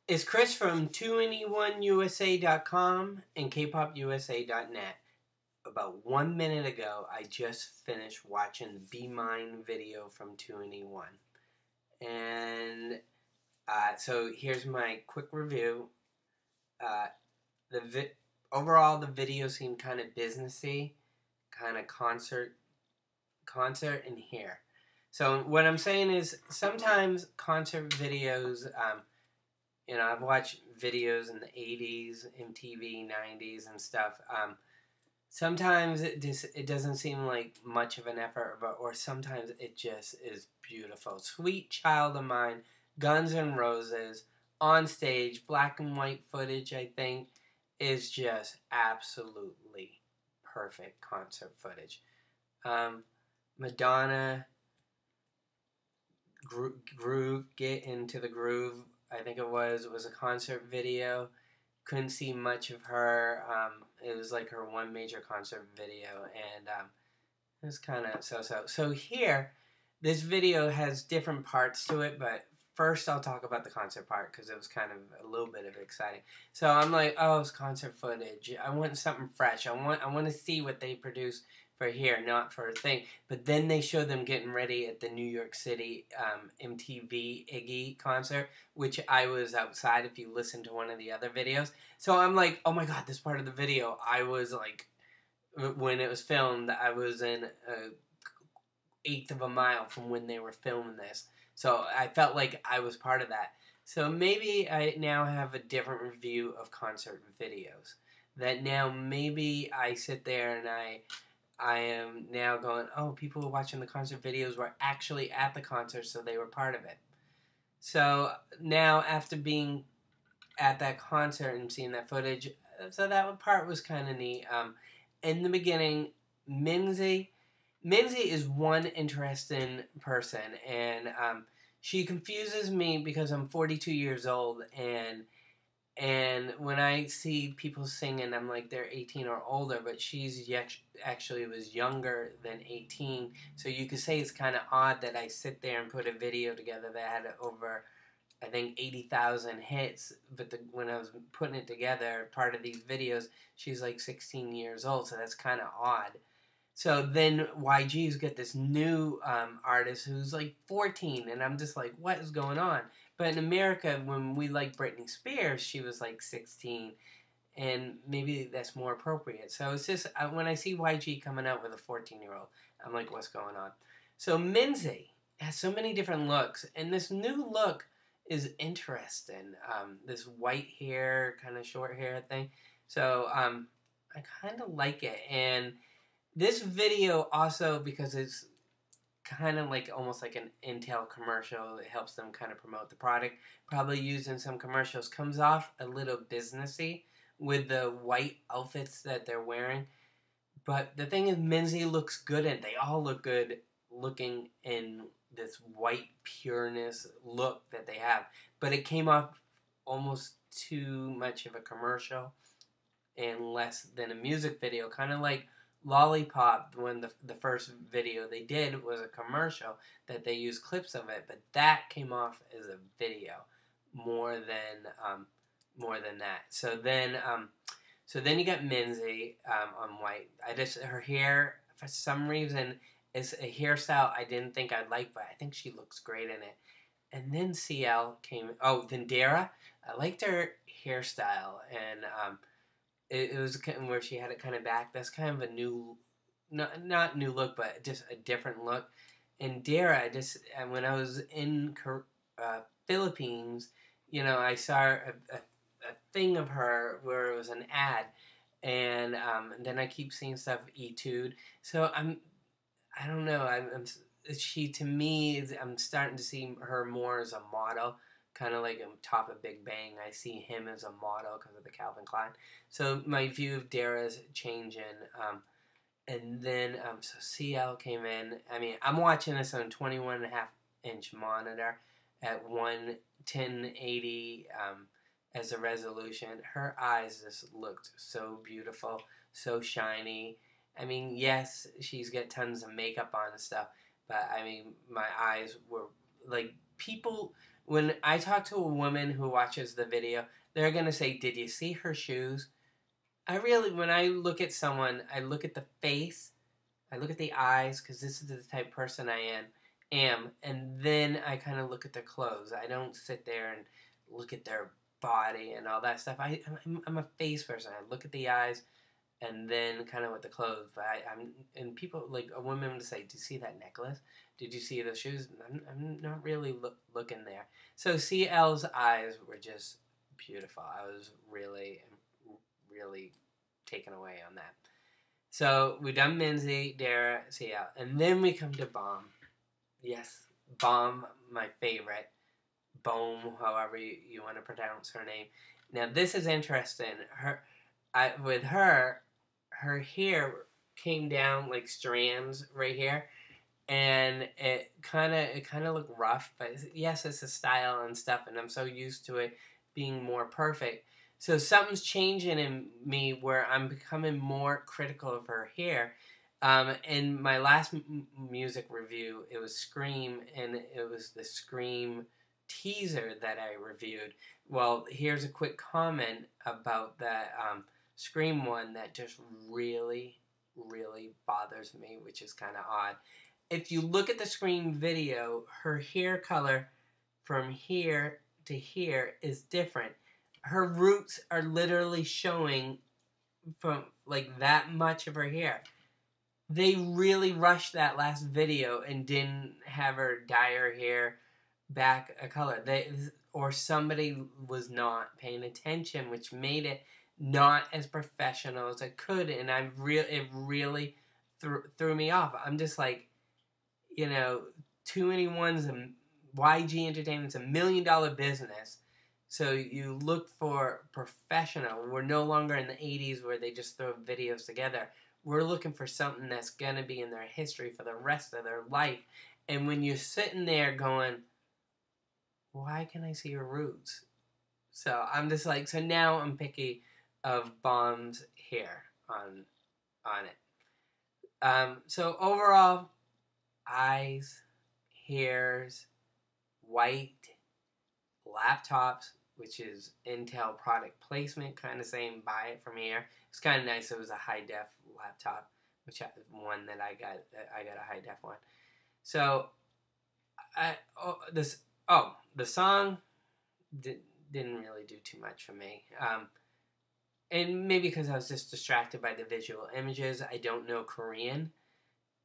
It's Chris from 2anyoneusa.com and kpopusa.net. About 1 minute ago, I just finished watching the Be Mine video from 2anyone. And so here's my quick review. Overall, the video seemed kind of businessy, kind of concert in here. So what I'm saying is sometimes concert videos, I've watched videos in the 80s, MTV, 90s and stuff. Sometimes it doesn't seem like much of an effort, or sometimes it just is beautiful. Sweet Child of Mine, Guns N' Roses, on stage, black and white footage, I think, is just absolutely perfect concert footage. Madonna, groove, Get Into the Groove, I think it was a concert video. Couldn't see much of her. It was like her one major concert video, and it was kind of so. So here, this video has different parts to it, but first I'll talk about the concert part because it was kind of a little bit of exciting. So I'm like, oh, it's concert footage. I want something fresh. I want to see what they produce for here, not for a thing. But then they show them getting ready at the New York City MTV Iggy concert, which I was outside if you listen to one of the other videos. So I'm like, oh my god, this part of the video, I was like, when it was filmed, I was in a eighth of a mile from when they were filming this. So I felt like I was part of that. So maybe I now have a different review of concert videos. That now maybe I sit there and I am now going, oh, people who are watching the concert videos were actually at the concert, so they were part of it. So now, after being at that concert and seeing that footage, so that part was kind of neat. In the beginning, Minzy is one interesting person, and she confuses me because I'm 42 years old, and when I see people singing, I'm like, they're 18 or older, but she's actually was younger than 18. So you could say it's kind of odd that I sit there and put a video together that had over, I think, 80,000 hits. But when I was putting it together, part of these videos, she's like 16 years old. So that's kind of odd. So then YG's got this new artist who's like 14, and I'm just like, what is going on? But in America, when we like Britney Spears, she was like 16, and maybe that's more appropriate. So it's just, when I see YG coming out with a 14-year-old, I'm like, what's going on? So Minzy has so many different looks, and this new look is interesting. This white hair, kind of short hair thing. So I kind of like it, and this video also, because it's kind of like almost like an Intel commercial, it helps them kind of promote the product, probably used in some commercials, comes off a little businessy with the white outfits that they're wearing. But the thing is, Minzy looks good, and they all look good looking in this white pureness look that they have. But it came off almost too much of a commercial and less than a music video, kind of like Lollipop, when the first video they did was a commercial that they used clips of it, but that came off as a video more than that. So then you got Minzy on white. Her hair, for some reason, is a hairstyle I didn't think I'd like, but I think she looks great in it. And then CL came. Oh, then Dara. I liked her hairstyle, and it was where she had it kind of back. That's kind of a new, not new look, but just a different look. And Dara, when I was in Philippines, I saw a thing of her where it was an ad, and then I keep seeing stuff E2'd. So I don't know. She, to me, I'm starting to see her more as a model. Kind of like on top of Big Bang, I see him as a model because of the Calvin Klein. So my view of Dara's changing. And then, so CL came in. I mean, I'm watching this on 21.5-inch monitor at 1080 as a resolution. Her eyes just looked so beautiful, so shiny. I mean, yes, she's got tons of makeup on and stuff, but I mean, my eyes were like, people When I talk to a woman who watches the video, they're going to say, did you see her shoes? When I look at someone, I look at the face, I look at the eyes, because this is the type of person I am, and then I kind of look at their clothes. I don't sit there and look at their body and all that stuff. I'm a face person. I look at the eyes, and then kind of with the clothes. But and people, like a woman would say, "Did you see that necklace? Did you see the shoes?" I'm not really looking there. So CL's eyes were just beautiful. I was really, really taken away on that. So we done Minzy, Dara, CL, and then we come to Bomb. Yes, Bomb, my favorite. Bohm, however you want to pronounce her name. Now this is interesting. With her hair came down like strands right here, and it kind of looked rough. But yes, it's a style and stuff, and I'm so used to it being more perfect. So something's changing in me where I'm becoming more critical of her hair. In my last music review, it was Scream, and it was the Scream teaser that I reviewed. Well, here's a quick comment about that Scream one that just really, really bothers me, which is kind of odd. If you look at the Scream video, her hair color from here to here is different. Her roots are literally showing from like that much of her hair. They really rushed that last video and didn't have her dye her hair back a color. Or somebody was not paying attention, which made it not as professional as it could, and it really threw me off. I'm just like, 2NE1's YG Entertainment's $1 million business. So you look for professional. We're no longer in the 80s where they just throw videos together. We're looking for something that's going to be in their history for the rest of their life. And when you're sitting there going, why can I see your roots? So I'm just like, so now I'm picky of Bomb's hair on it. So overall, eyes, hairs, white, laptops, which is Intel product placement, kind of saying buy it from here. It's kind of nice. It was a high def laptop, one that I got a high def one. So the song didn't really do too much for me. And maybe because I was just distracted by the visual images. I don't know Korean.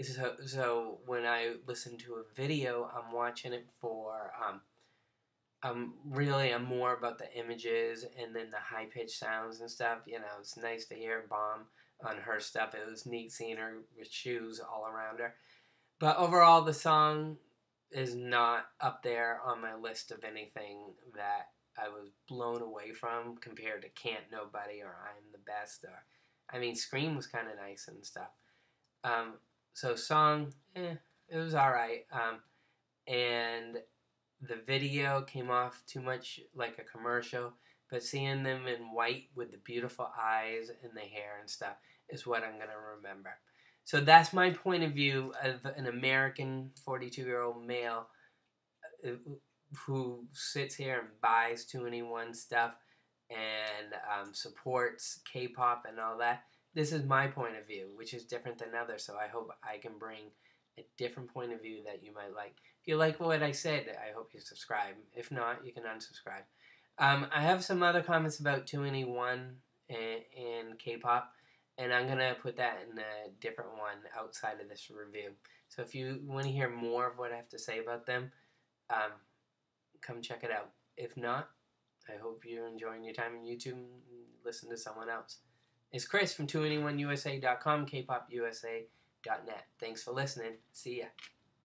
So when I listen to a video, I'm watching it for I'm more about the images and then the high pitched sounds and stuff. It's nice to hear Bomb on her stuff. It was neat seeing her with shoes all around her. But overall, the song is not up there on my list of anything that I was blown away from compared to Can't Nobody or I'm the Best. Scream was kind of nice and stuff. So song, it was alright. And the video came off too much like a commercial, but seeing them in white with the beautiful eyes and the hair and stuff is what I'm going to remember. So that's my point of view of an American 42-year-old male who sits here and buys 2NE1 stuff and supports K-pop and all that. This is my point of view, which is different than others, so I hope I can bring a different point of view that you might like. If you like what I said, I hope you subscribe. If not, you can unsubscribe. I have some other comments about 2NE1 and K-pop, and I'm going to put that in a different one outside of this review. So if you want to hear more of what I have to say about them, come check it out. If not, I hope you're enjoying your time on YouTube and listen to someone else. It's Chris from 2NE1USA.com, kpopusa.net. Thanks for listening. See ya.